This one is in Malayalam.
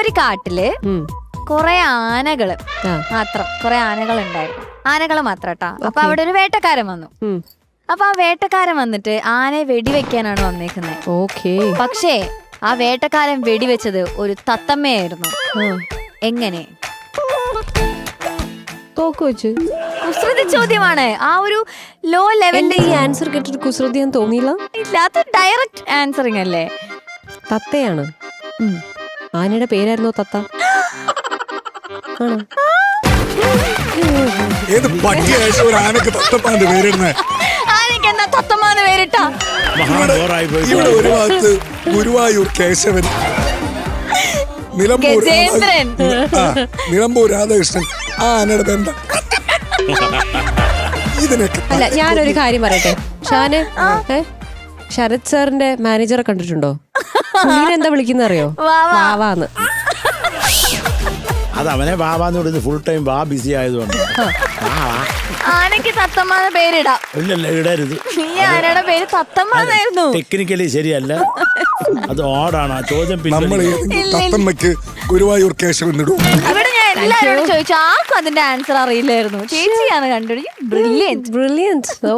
ഒരു കാട്ടില് കൊറേ ആനകള് മാത്രം, കൊറേ ആനകൾ ഉണ്ടായിരുന്നു. ആനകള് മാത്രം കേട്ടാ. അപ്പൊ അവിടെ ഒരു വേട്ടക്കാരൻ വന്നു. അപ്പൊ ആ വേട്ടക്കാരൻ വന്നിട്ട് ആനയെ വെടിവെക്കാനാണ് വന്നേക്കുന്നത്. ഓക്കേ. പക്ഷേ ആ വേട്ടക്കാരൻ വെടിവെച്ചത് ഒരു തത്തമ്മയായിരുന്നു. എങ്ങനെ? തോക്ക് വെച്ച്. കുസൃതി ചോദ്യമാണ്. ആ ഒരു ലോ ലെവലിന്റെ ഈ ആൻസർ കേട്ടിട്ട് കുസൃതി എന്ന് തോന്നിയില്ല. ഇല്ലാത്ത ഡയറക്റ്റ് ആൻസറിങ് അല്ലേ? തത്തയാണ്. ആനയുടെ പേരായിരുന്നോ തത്ത? ആണോ? ഏത് പട്ടിയായിട്ട് ഒരു ആനക്ക് തത്തപ്പാന്റെ പേരിടുന്നേ? ആനയ്ക്ക് എന്താ തത്തമ്മാന്ന് പേരിട്ടാ? ഇവിടെ ഒരു ഭാഗത്ത് ഗുരുവായൂർ കേശവൻ, നിലമ്പൂർ ഗജേന്ദ്രൻ, നിലമ്പൂർ രാധാകൃഷ്ണൻ. ആ ആനയുടെ പേരെന്താ? ഇതിനൊക്കെ അല്ല, ഞാനൊരു കാര്യം പറയട്ടെ. ഷാന്, ശരത് സാറിന്റെ മാനേജറെ കണ്ടിട്ടുണ്ടോ? എന്താ വിളിക്കുന്ന അറിയോ? വാവാന്ന്. അത് അവനെ വാവാന്ന് വിടുന്നത് ഫുൾ ടൈം വാ ബിസി ആയതുകൊണ്ട്. ആനയ്ക്ക് തത്തമ്മാന്ന് പേരിടാം. ഇല്ലല്ല, ഇടരുത്. ഈ ആനയുടെ പേര് തത്തമ്മാന്നായിരുന്നു. ടെക്നിക്കലി ശരിയല്ല, അത് ഓടാണ് ആ ചോദ്യം. നമ്മൾ തത്തമ്മയ്ക്ക് ഗുരുവായൂർ കേശവൻ ഇടും. ഇവിടെ ഞാൻ എല്ലാവരോടും ചോദിച്ചു, ആർക്കും അതിന്റെ ആൻസർ അറിയില്ലായിരുന്നു. ചേച്ചിയാണ് കണ്ടുപിടിക്കും. ബ്രില്യന്റ്. ബ്രില്യന്റ്. ഓ